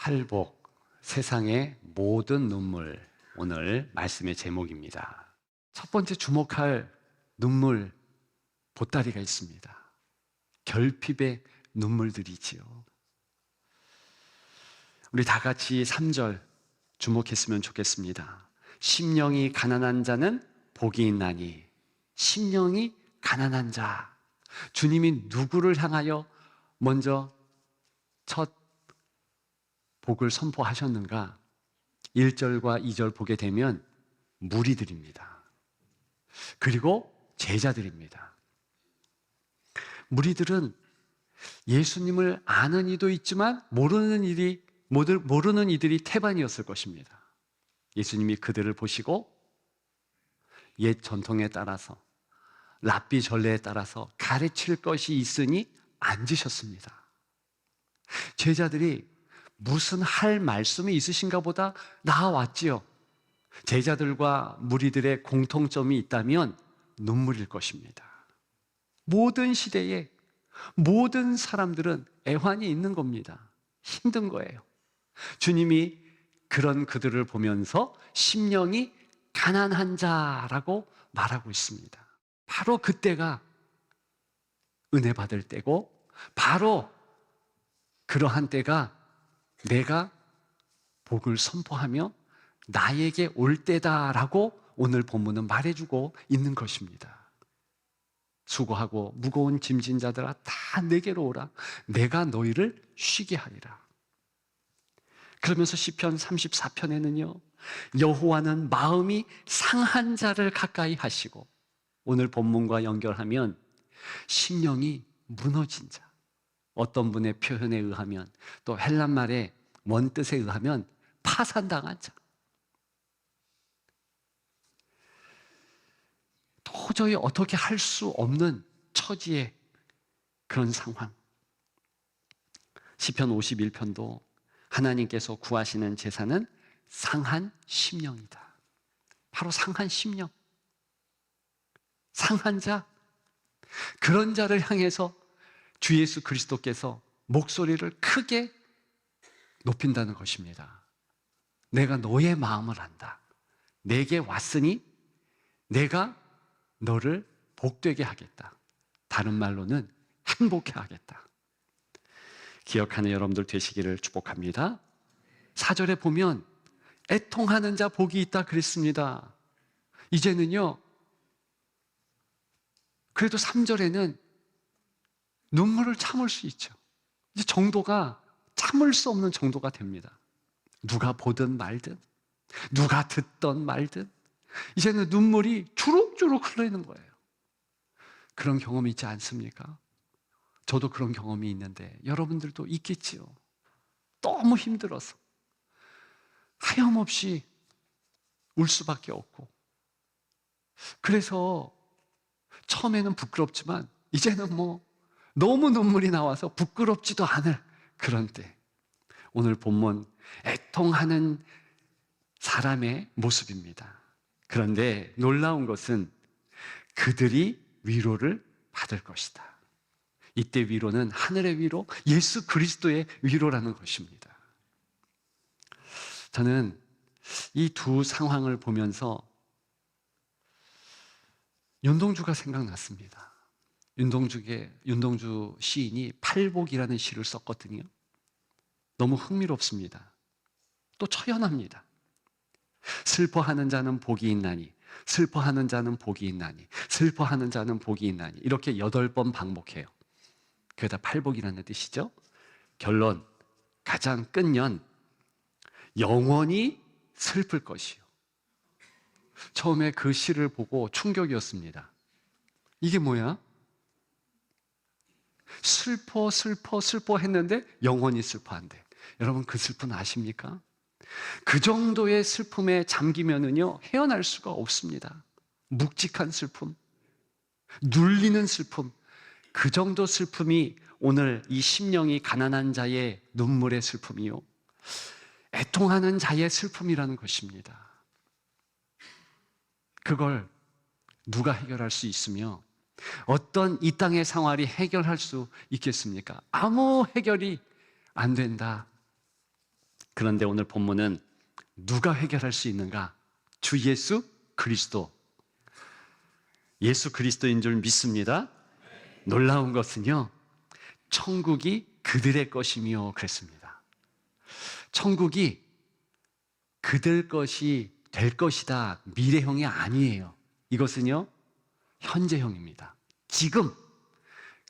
팔복, 세상의 모든 눈물, 오늘 말씀의 제목입니다. 첫 번째 주목할 눈물, 보따리가 있습니다. 결핍의 눈물들이지요. 우리 다 같이 3절 주목했으면 좋겠습니다. 심령이 가난한 자는 복이 있나니. 심령이 가난한 자. 주님이 누구를 향하여 먼저 첫 복을 선포하셨는가? 1절과 2절 보게 되면 무리들입니다. 그리고 제자들입니다. 무리들은 예수님을 아는 이도 있지만 모르는 이들이 태반이었을 것입니다. 예수님이 그들을 보시고 옛 전통에 따라서 랍비 전례에 따라서 가르칠 것이 있으니 앉으셨습니다. 제자들이 무슨 할 말씀이 있으신가 보다 나와왔지요. 제자들과 무리들의 공통점이 있다면 눈물일 것입니다. 모든 시대에 모든 사람들은 애환이 있는 겁니다. 힘든 거예요. 주님이 그런 그들을 보면서 심령이 가난한 자라고 말하고 있습니다. 바로 그때가 은혜 받을 때고, 바로 그러한 때가 내가 복을 선포하며 나에게 올 때다라고 오늘 본문은 말해주고 있는 것입니다. 수고하고 무거운 짐진 자들아 다 내게로 오라. 내가 너희를 쉬게 하리라. 그러면서 시편 34편에는요, 여호와는 마음이 상한 자를 가까이 하시고, 오늘 본문과 연결하면 심령이 무너진 자, 어떤 분의 표현에 의하면, 또 헬란말의 원뜻에 의하면 파산당한 자, 도저히 어떻게 할 수 없는 처지의 그런 상황. 시편 51편도 하나님께서 구하시는 제사는 상한 심령이다. 바로 상한 심령, 상한 자, 그런 자를 향해서 주 예수 그리스도께서 목소리를 크게 높인다는 것입니다. 내가 너의 마음을 안다. 내게 왔으니 내가 너를 복되게 하겠다. 다른 말로는 행복해 하겠다. 기억하는 여러분들 되시기를 축복합니다. 4절에 보면 애통하는 자 복이 있다 그랬습니다. 이제는요, 그래도 3절에는 눈물을 참을 수 있죠. 이제 정도가 참을 수 없는 정도가 됩니다. 누가 보든 말든, 누가 듣던 말든, 이제는 눈물이 주룩주룩 흐르는 거예요. 그런 경험이 있지 않습니까? 저도 그런 경험이 있는데 여러분들도 있겠지요. 너무 힘들어서 하염없이 울 수밖에 없고, 그래서 처음에는 부끄럽지만 이제는 너무 눈물이 나와서 부끄럽지도 않을 그런 때, 오늘 본문 애통하는 사람의 모습입니다. 그런데 놀라운 것은 그들이 위로를 받을 것이다. 이때 위로는 하늘의 위로, 예수 그리스도의 위로라는 것입니다. 저는 이 두 상황을 보면서 윤동주가 생각났습니다. 윤동주 시인이 팔복이라는 시를 썼거든요. 너무 흥미롭습니다. 또 처연합니다. 슬퍼하는 자는 복이 있나니, 슬퍼하는 자는 복이 있나니, 슬퍼하는 자는 복이 있나니, 이렇게 8번 반복해요. 그게 다 팔복이라는 뜻이죠. 결론, 가장 끝년, 영원히 슬플 것이요. 처음에 그 시를 보고 충격이었습니다. 이게 뭐야? 슬퍼 했는데 영원히 슬퍼한대. 여러분, 그 슬픔 아십니까? 그 정도의 슬픔에 잠기면은요, 헤어날 수가 없습니다. 묵직한 슬픔, 눌리는 슬픔, 그 정도 슬픔이 오늘 이 심령이 가난한 자의 눈물의 슬픔이요, 애통하는 자의 슬픔이라는 것입니다. 그걸 누가 해결할 수 있으며 어떤 이 땅의 생활이 해결할 수 있겠습니까? 아무 해결이 안 된다. 그런데 오늘 본문은 누가 해결할 수 있는가? 주 예수 그리스도. 예수 그리스도인 줄 믿습니다. 놀라운 것은요, 천국이 그들의 것이며 그랬습니다. 천국이 그들 것이 될 것이다, 미래형이 아니에요. 이것은요, 현재형입니다. 지금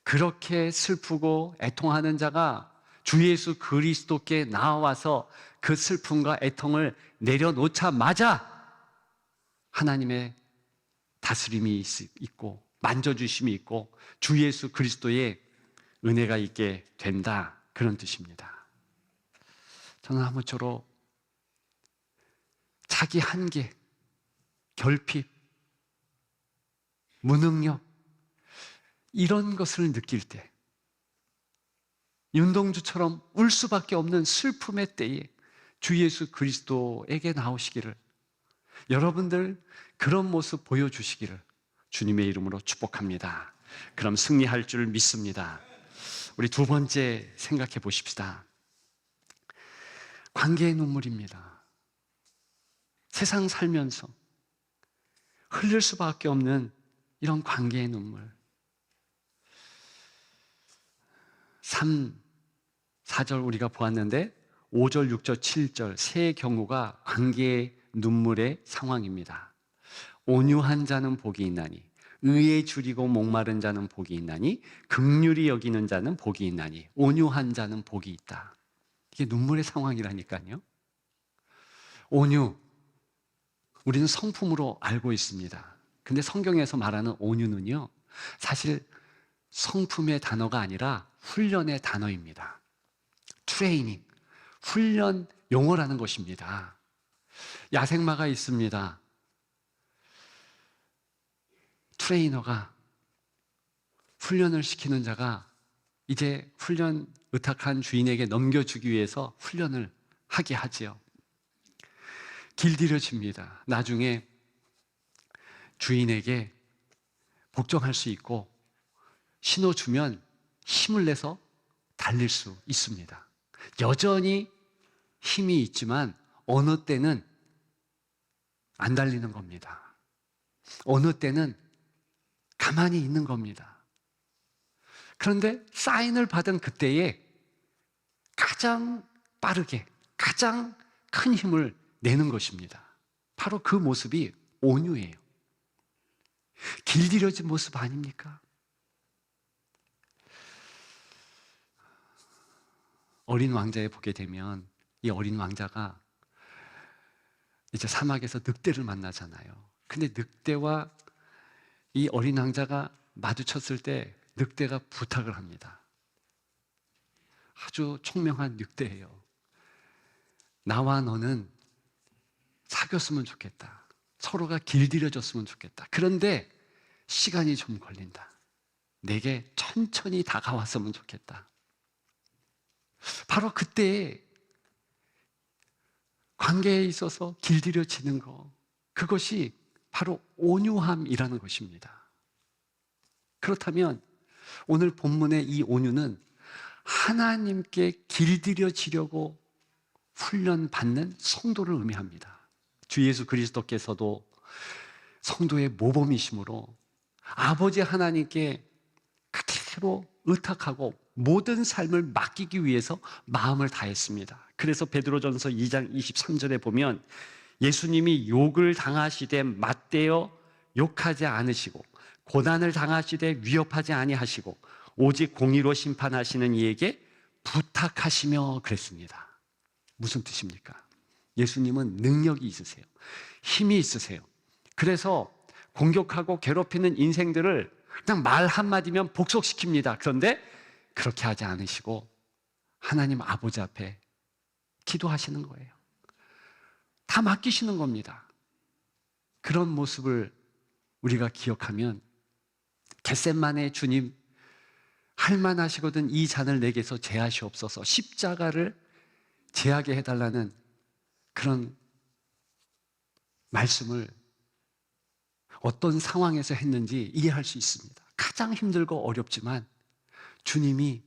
그렇게 슬프고 애통하는 자가 주 예수 그리스도께 나와서 그 슬픔과 애통을 내려놓자마자 하나님의 다스림이 있고 만져주심이 있고 주 예수 그리스도의 은혜가 있게 된다, 그런 뜻입니다. 저는 아무쪼록 자기 한계, 결핍, 무능력, 이런 것을 느낄 때, 윤동주처럼 울 수밖에 없는 슬픔의 때에 주 예수 그리스도에게 나오시기를, 여러분들 그런 모습 보여주시기를 주님의 이름으로 축복합니다. 그럼 승리할 줄 믿습니다. 우리 두 번째 생각해 보십시다. 관계의 눈물입니다. 세상 살면서 흘릴 수밖에 없는 이런 관계의 눈물. 3, 4절 우리가 보았는데 5절, 6절, 7절 세 경우가 관계의 눈물의 상황입니다. 온유한 자는 복이 있나니, 의에 줄이고 목마른 자는 복이 있나니, 긍휼히 여기는 자는 복이 있나니, 온유한 자는 복이 있다. 이게 눈물의 상황이라니까요. 온유, 우리는 성품으로 알고 있습니다. 근데 성경에서 말하는 온유는요, 사실 성품의 단어가 아니라 훈련의 단어입니다. 트레이닝, 훈련 용어라는 것입니다. 야생마가 있습니다. 트레이너가, 훈련을 시키는 자가 이제 훈련 의탁한 주인에게 넘겨주기 위해서 훈련을 하게 하지요. 길들여집니다. 나중에 주인에게 복종할 수 있고 신호 주면 힘을 내서 달릴 수 있습니다. 여전히 힘이 있지만 어느 때는 안 달리는 겁니다. 어느 때는 가만히 있는 겁니다. 그런데 사인을 받은 그때에 가장 빠르게, 가장 큰 힘을 내는 것입니다. 바로 그 모습이 온유예요. 길들여진 모습 아닙니까? 어린 왕자에 보게 되면 이 어린 왕자가 이제 사막에서 늑대를 만나잖아요. 근데 늑대와 이 어린 왕자가 마주쳤을 때 늑대가 부탁을 합니다. 아주 총명한 늑대예요. 나와 너는 사귀었으면 좋겠다. 서로가 길들여졌으면 좋겠다. 그런데 시간이 좀 걸린다. 내게 천천히 다가왔으면 좋겠다. 바로 그때 관계에 있어서 길들여지는 것, 그것이 바로 온유함이라는 것입니다. 그렇다면 오늘 본문의 이 온유는 하나님께 길들여지려고 훈련받는 성도를 의미합니다. 주 예수 그리스도께서도 성도의 모범이심으로 아버지 하나님께 그대로 의탁하고 모든 삶을 맡기기 위해서 마음을 다했습니다. 그래서 베드로전서 2장 23절에 보면 예수님이 욕을 당하시되 맞대어 욕하지 않으시고 고난을 당하시되 위협하지 아니하시고 오직 공의로 심판하시는 이에게 부탁하시며 그랬습니다. 무슨 뜻입니까? 예수님은 능력이 있으세요. 힘이 있으세요. 그래서 공격하고 괴롭히는 인생들을 그냥 말 한마디면 복속시킵니다. 그런데 그렇게 하지 않으시고 하나님 아버지 앞에 기도하시는 거예요. 다 맡기시는 겁니다. 그런 모습을 우리가 기억하면 겟세마네 주님, 할만하시거든 이 잔을 내게서 제하시옵소서, 십자가를 제하게 해달라는 그런 말씀을 어떤 상황에서 했는지 이해할 수 있습니다. 가장 힘들고 어렵지만 주님이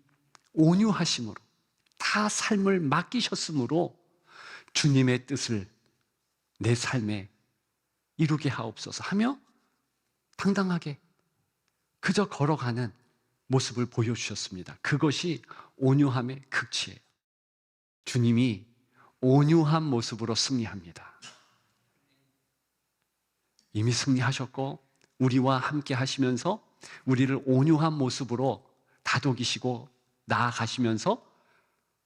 온유하심으로 다 삶을 맡기셨으므로 주님의 뜻을 내 삶에 이루게 하옵소서 하며 당당하게 그저 걸어가는 모습을 보여주셨습니다. 그것이 온유함의 극치예요. 주님이 온유한 모습으로 승리합니다. 이미 승리하셨고 우리와 함께 하시면서 우리를 온유한 모습으로 다독이시고 나아가시면서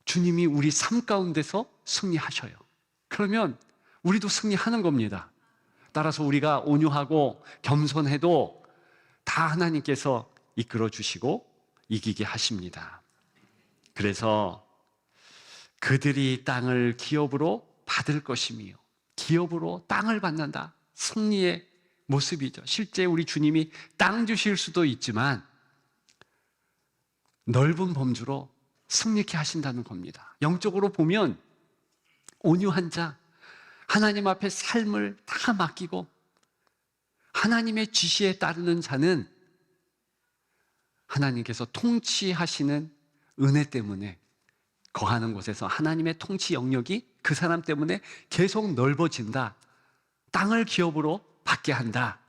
주님이 우리 삶 가운데서 승리하셔요. 그러면 우리도 승리하는 겁니다. 따라서 우리가 온유하고 겸손해도 다 하나님께서 이끌어 주시고 이기게 하십니다. 그래서 그들이 땅을 기업으로 받을 것이며, 기업으로 땅을 받는다. 승리의 모습이죠. 실제 우리 주님이 땅 주실 수도 있지만 넓은 범주로 승리케 하신다는 겁니다. 영적으로 보면 온유한 자, 하나님 앞에 삶을 다 맡기고 하나님의 지시에 따르는 자는 하나님께서 통치하시는 은혜 때문에 거하는 곳에서 하나님의 통치 영역이 그 사람 때문에 계속 넓어진다. 땅을 기업으로 받게 한다.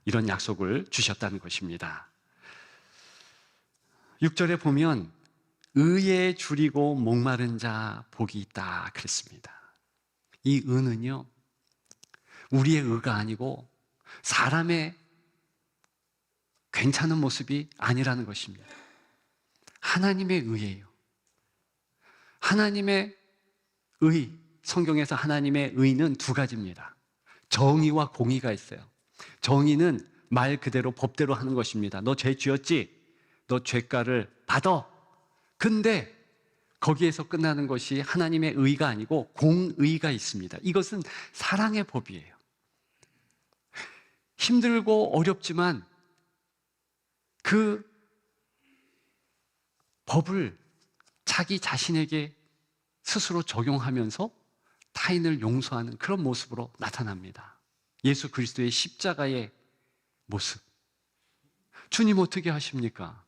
이런 약속을 주셨다는 것입니다. 6절에 보면 의에 줄이고 목마른 자 복이 있다 그랬습니다. 이 의는요, 우리의 의가 아니고 사람의 괜찮은 모습이 아니라는 것입니다. 하나님의 의예요. 하나님의 의, 성경에서 하나님의 의는 두 가지입니다. 정의와 공의가 있어요. 정의는 말 그대로 법대로 하는 것입니다. 너 죄 지었지? 너 죄가를 받아. 근데 거기에서 끝나는 것이 하나님의 의가 아니고 공의가 있습니다. 이것은 사랑의 법이에요. 힘들고 어렵지만 그 법을 자기 자신에게 스스로 적용하면서 타인을 용서하는 그런 모습으로 나타납니다. 예수 그리스도의 십자가의 모습. 주님 어떻게 하십니까?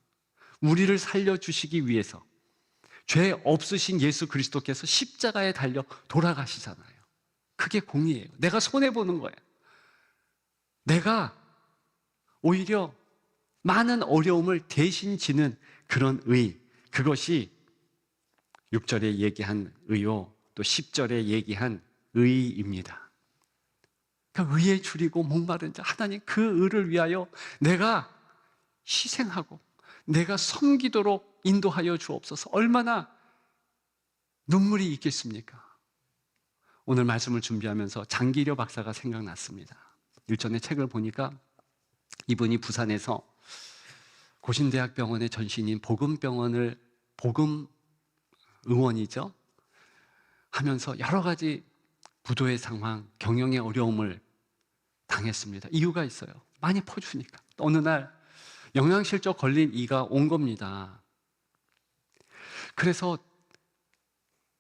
우리를 살려주시기 위해서 죄 없으신 예수 그리스도께서 십자가에 달려 돌아가시잖아요. 그게 공의예요. 내가 손해보는 거예요. 내가 오히려 많은 어려움을 대신 지는 그런 의, 그것이 6절에 얘기한 의요, 또 10절에 얘기한 의입니다. 그러니까 의에 줄이고 목마른 자, 하나님 그 의를 위하여 내가 희생하고 내가 섬기도록 인도하여 주옵소서. 얼마나 눈물이 있겠습니까? 오늘 말씀을 준비하면서 장기려 박사가 생각났습니다. 일전에 책을 보니까 이분이 부산에서 고신대학병원의 전신인 복음병원을 복음 의원이죠. 하면서 여러 가지 부도의 상황, 경영의 어려움을 당했습니다. 이유가 있어요. 많이 퍼주니까. 어느 날 영양실조 걸린 이가 온 겁니다. 그래서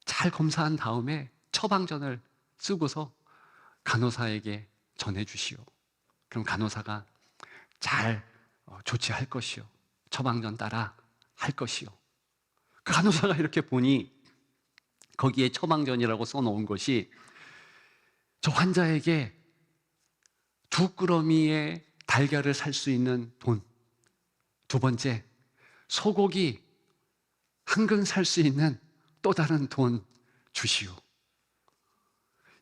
잘 검사한 다음에 처방전을 쓰고서 간호사에게 전해주시오. 그럼 간호사가 잘 조치할 것이요. 처방전 따라 할 것이요. 그 간호사가 이렇게 보니 거기에 처방전이라고 써놓은 것이 저 환자에게 2꾸러미의 달걀을 살 수 있는 돈, 두 번째 소고기 한 근 살 수 있는 또 다른 돈 주시오.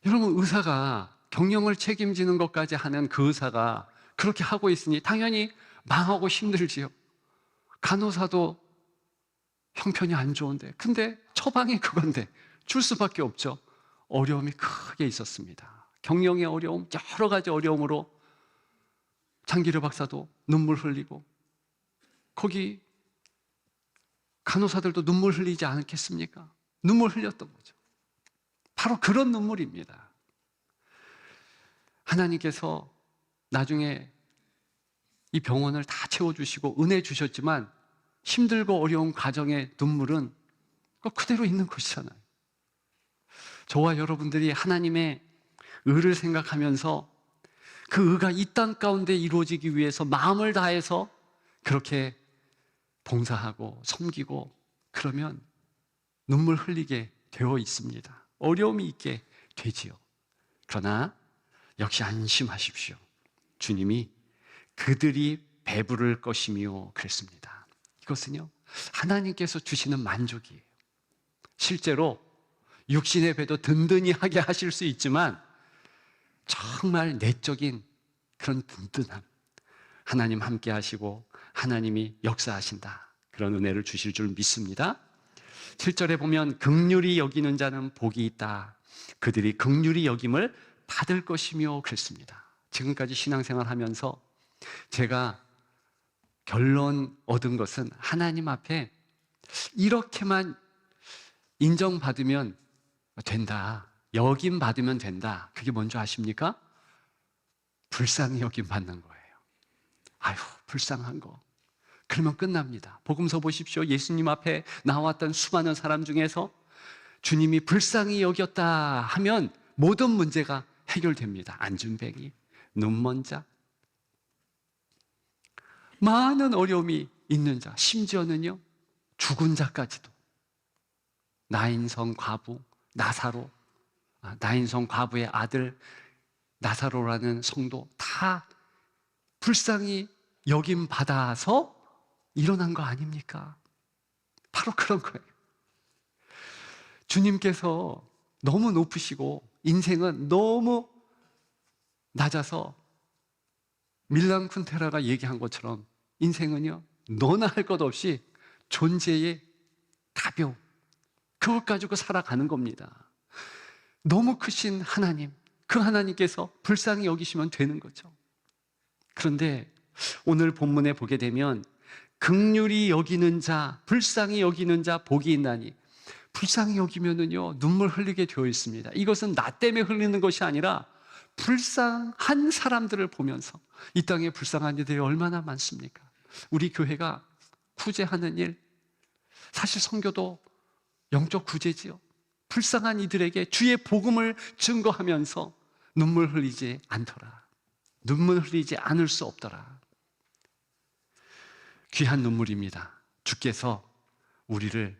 여러분, 의사가 경영을 책임지는 것까지 하는 그 의사가 그렇게 하고 있으니 당연히 망하고 힘들지요. 간호사도 형편이 안 좋은데, 근데 처방이 그건데 줄 수밖에 없죠. 어려움이 크게 있었습니다. 경영의 어려움, 여러 가지 어려움으로 장기려 박사도 눈물 흘리고, 거기 간호사들도 눈물 흘리지 않겠습니까? 눈물 흘렸던 거죠. 바로 그런 눈물입니다. 하나님께서 나중에 이 병원을 다 채워주시고 은혜 주셨지만 힘들고 어려운 가정의 눈물은 그대로 있는 것이잖아요. 저와 여러분들이 하나님의 의를 생각하면서 그 의가 이 땅 가운데 이루어지기 위해서 마음을 다해서 그렇게 봉사하고 섬기고 그러면 눈물 흘리게 되어 있습니다. 어려움이 있게 되지요. 그러나 역시 안심하십시오. 주님이 그들이 배부를 것이며 그랬습니다. 이것은요, 하나님께서 주시는 만족이에요. 실제로 육신의 배도 든든히 하게 하실 수 있지만 정말 내적인 그런 든든함, 하나님 함께 하시고 하나님이 역사하신다, 그런 은혜를 주실 줄 믿습니다. 7절에 보면 긍휼히 여기는 자는 복이 있다, 그들이 긍휼히 여김을 받을 것이며 그랬습니다. 지금까지 신앙생활 하면서 제가 결론 얻은 것은 하나님 앞에 이렇게만 인정받으면 된다, 여김 받으면 된다. 그게 뭔지 아십니까? 불쌍히 여김 받는 거예요. 아유, 불쌍한 거. 그러면 끝납니다. 복음서 보십시오. 예수님 앞에 나왔던 수많은 사람 중에서 주님이 불쌍히 여겼다 하면 모든 문제가 해결됩니다. 안준뱅이, 눈먼 자, 많은 어려움이 있는 자, 심지어는요 죽은 자까지도, 나인성 과부 나사로, 나인성 과부의 아들 나사로라는 성도 다 불쌍히 여김 받아서 일어난 거 아닙니까? 바로 그런 거예요. 주님께서 너무 높으시고 인생은 너무 낮아서 밀란 쿤테라가 얘기한 것처럼 인생은요, 너나 할 것 없이 존재의 가벼움, 그것 가지고 살아가는 겁니다. 너무 크신 하나님, 그 하나님께서 불쌍히 여기시면 되는 거죠. 그런데 오늘 본문에 보게 되면 긍휼히 여기는 자, 불쌍히 여기는 자 복이 있나니, 불쌍히 여기면은요 눈물 흘리게 되어 있습니다. 이것은 나 때문에 흘리는 것이 아니라 불쌍한 사람들을 보면서, 이 땅에 불쌍한 이들이 얼마나 많습니까? 우리 교회가 구제하는 일, 사실 선교도 영적 구제지요. 불쌍한 이들에게 주의 복음을 증거하면서 눈물 흘리지 않더라, 눈물 흘리지 않을 수 없더라. 귀한 눈물입니다. 주께서 우리를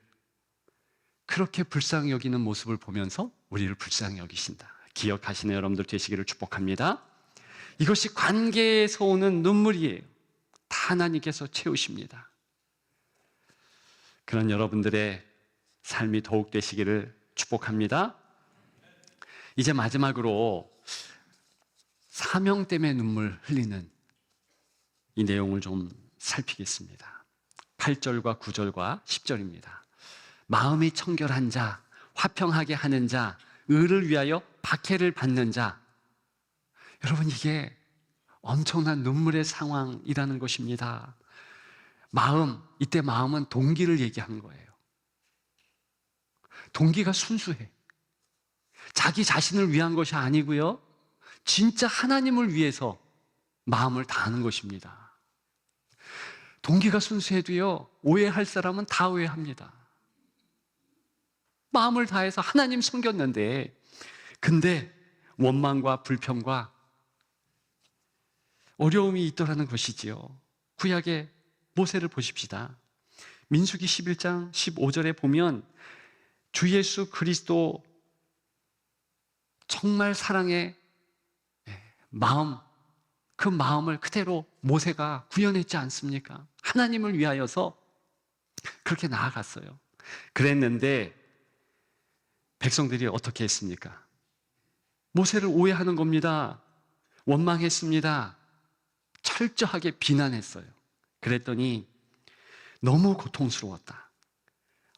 그렇게 불쌍히 여기는 모습을 보면서 우리를 불쌍히 여기신다, 기억하시는 여러분들 되시기를 축복합니다. 이것이 관계에서 오는 눈물이에요. 다 하나님께서 채우십니다. 그런 여러분들의 삶이 더욱 되시기를 축복합니다. 이제 마지막으로 사명 때문에 눈물 흘리는 이 내용을 좀 살피겠습니다. 8절과 9절과 10절입니다. 마음이 청결한 자, 화평하게 하는 자, 의를 위하여 박해를 받는 자. 여러분, 이게 엄청난 눈물의 상황이라는 것입니다. 마음, 이때 마음은 동기를 얘기하는 거예요. 동기가 순수해. 자기 자신을 위한 것이 아니고요, 진짜 하나님을 위해서 마음을 다하는 것입니다. 동기가 순수해도요, 오해할 사람은 다 오해합니다. 마음을 다해서 하나님 섬겼는데, 근데 원망과 불평과 어려움이 있더라는 것이지요. 구약의 모세를 보십시다. 민수기 11장 15절에 보면 주 예수 그리스도 정말 사랑의 마음, 그 마음을 그대로 모세가 구현했지 않습니까? 하나님을 위하여서 그렇게 나아갔어요. 그랬는데 백성들이 어떻게 했습니까? 모세를 오해하는 겁니다. 원망했습니다. 철저하게 비난했어요. 그랬더니 너무 고통스러웠다.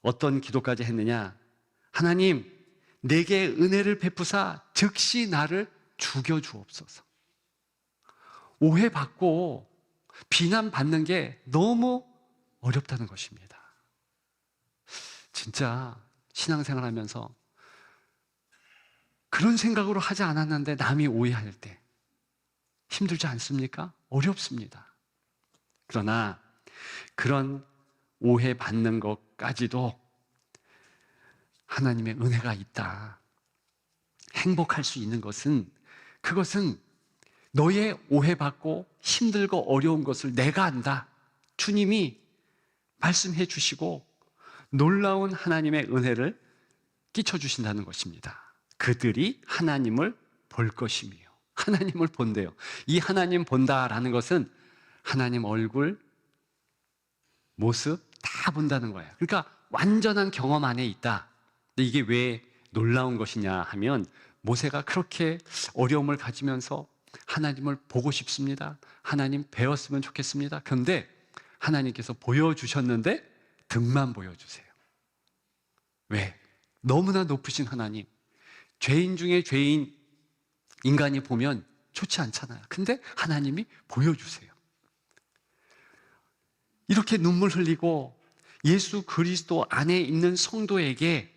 어떤 기도까지 했느냐? 하나님, 내게 은혜를 베푸사 즉시 나를 죽여주옵소서. 오해받고 비난받는 게 너무 어렵다는 것입니다. 진짜 신앙생활 하면서 그런 생각으로 하지 않았는데 남이 오해할 때 힘들지 않습니까? 어렵습니다. 그러나 그런 오해받는 것까지도 하나님의 은혜가 있다. 행복할 수 있는 것은, 그것은 너의 오해받고 힘들고 어려운 것을 내가 안다, 주님이 말씀해 주시고 놀라운 하나님의 은혜를 끼쳐주신다는 것입니다. 그들이 하나님을 볼 것이며. 하나님을 본대요. 이 하나님 본다라는 것은 하나님 얼굴, 모습 다 본다는 거예요. 그러니까 완전한 경험 안에 있다. 근데 이게 왜 놀라운 것이냐 하면 모세가 그렇게 어려움을 가지면서 하나님을 보고 싶습니다. 하나님 배웠으면 좋겠습니다. 그런데 하나님께서 보여주셨는데 등만 보여주세요. 왜? 너무나 높으신 하나님. 죄인 중에 죄인 인간이 보면 좋지 않잖아요. 근데 하나님이 보여주세요. 이렇게 눈물 흘리고 예수 그리스도 안에 있는 성도에게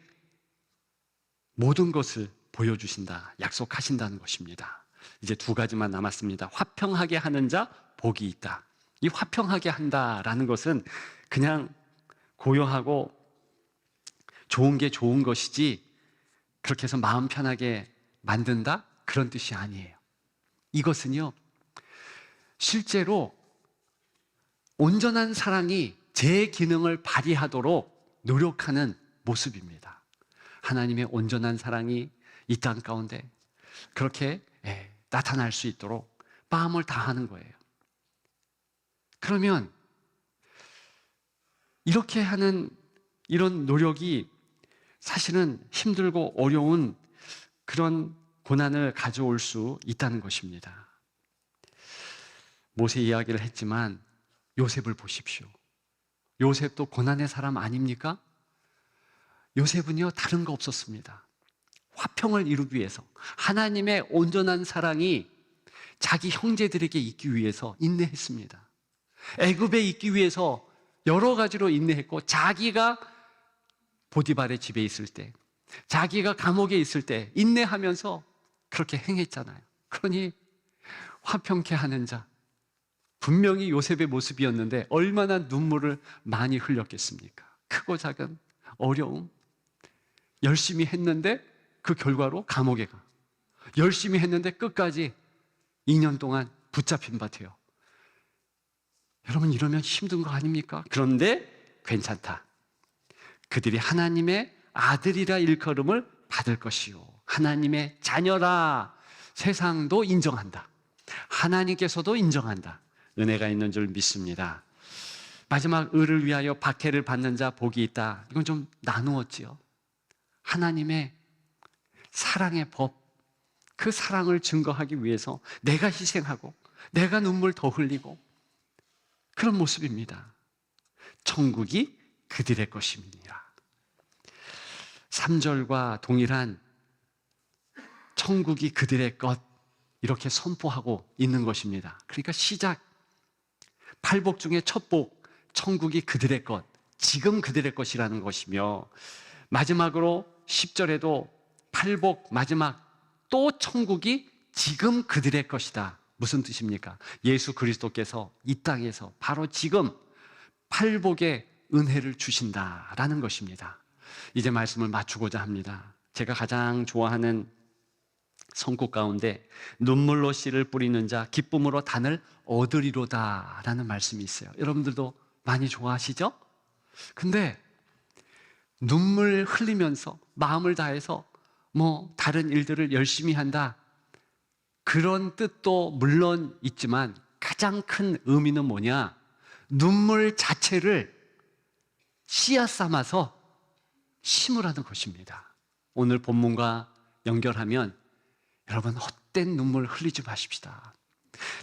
모든 것을 보여주신다, 약속하신다는 것입니다. 이제 두 가지만 남았습니다. 화평하게 하는 자 복이 있다. 이 화평하게 한다라는 것은 그냥 고요하고 좋은 게 좋은 것이지 그렇게 해서 마음 편하게 만든다? 그런 뜻이 아니에요. 이것은요, 실제로 온전한 사랑이 제 기능을 발휘하도록 노력하는 모습입니다. 하나님의 온전한 사랑이 이 땅 가운데 그렇게 나타날 수 있도록 마음을 다하는 거예요. 그러면 이렇게 하는 이런 노력이 사실은 힘들고 어려운 그런 고난을 가져올 수 있다는 것입니다. 모세 이야기를 했지만 요셉을 보십시오. 요셉도 고난의 사람 아닙니까? 요셉은요, 다른 거 없었습니다. 화평을 이루기 위해서 하나님의 온전한 사랑이 자기 형제들에게 있기 위해서 인내했습니다. 애굽에 있기 위해서 여러 가지로 인내했고, 자기가 보디발의 집에 있을 때, 자기가 감옥에 있을 때 인내하면서 그렇게 행했잖아요. 그러니 화평케 하는 자, 분명히 요셉의 모습이었는데 얼마나 눈물을 많이 흘렸겠습니까? 크고 작은 어려움, 열심히 했는데 그 결과로 감옥에 가. 열심히 했는데 끝까지 2년 동안 붙잡힌 바 돼요. 여러분, 이러면 힘든 거 아닙니까? 그런데 괜찮다. 그들이 하나님의 아들이라 일컬음을 받을 것이요, 하나님의 자녀라 세상도 인정한다. 하나님께서도 인정한다. 은혜가 있는 줄 믿습니다. 마지막 의를 위하여 박해를 받는 자 복이 있다. 이건 좀 나누었지요. 하나님의 사랑의 법, 그 사랑을 증거하기 위해서 내가 희생하고 내가 눈물 더 흘리고 그런 모습입니다. 천국이 그들의 것입니다. 3절과 동일한 천국이 그들의 것, 이렇게 선포하고 있는 것입니다. 그러니까 시작, 팔복 중에 첫 복, 천국이 그들의 것, 지금 그들의 것이라는 것이며, 마지막으로 10절에도 팔복 마지막 또 천국이 지금 그들의 것이다. 무슨 뜻입니까? 예수 그리스도께서 이 땅에서 바로 지금 팔복의 은혜를 주신다라는 것입니다. 이제 말씀을 맞추고자 합니다. 제가 가장 좋아하는 선곡 가운데 눈물로 씨를 뿌리는 자 기쁨으로 단을 얻으리로다 라는 말씀이 있어요. 여러분들도 많이 좋아하시죠? 근데 눈물 흘리면서 마음을 다해서 다른 일들을 열심히 한다, 그런 뜻도 물론 있지만 가장 큰 의미는 뭐냐? 눈물 자체를 씨앗 삼아서 심으라는 것입니다. 오늘 본문과 연결하면 여러분, 헛된 눈물 흘리지 마십시다.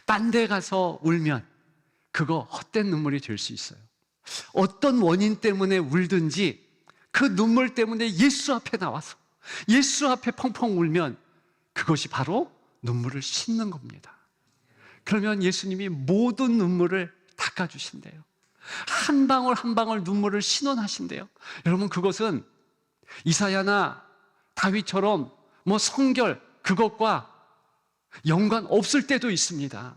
딴 데 가서 울면 그거 헛된 눈물이 될 수 있어요. 어떤 원인 때문에 울든지 그 눈물 때문에 예수 앞에 나와서 예수 앞에 펑펑 울면 그것이 바로 눈물을 씻는 겁니다. 그러면 예수님이 모든 눈물을 닦아주신대요. 한 방울 한 방울 눈물을 신원하신대요. 여러분, 그것은 이사야나 다윗처럼 성결 그것과 연관 없을 때도 있습니다.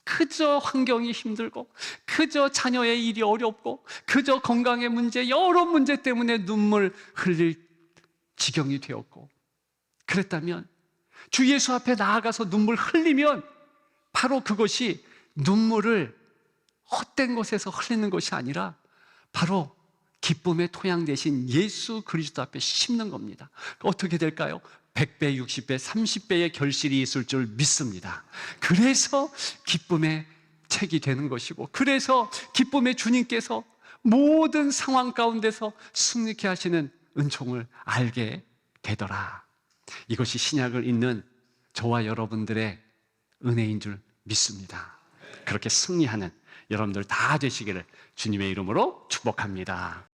그저 환경이 힘들고, 그저 자녀의 일이 어렵고, 그저 건강의 문제, 여러 문제 때문에 눈물 흘릴 지경이 되었고, 그랬다면 주 예수 앞에 나아가서 눈물 흘리면 바로 그것이 눈물을 헛된 곳에서 흘리는 것이 아니라 바로 기쁨의 토양 대신 예수 그리스도 앞에 심는 겁니다. 어떻게 될까요? 100배, 60배, 30배의 결실이 있을 줄 믿습니다. 그래서 기쁨의 책이 되는 것이고, 그래서 기쁨의 주님께서 모든 상황 가운데서 승리케 하시는 은총을 알게 되더라. 이것이 신약을 읽는 저와 여러분들의 은혜인 줄 믿습니다. 그렇게 승리하는 여러분들 다 되시기를 주님의 이름으로 축복합니다.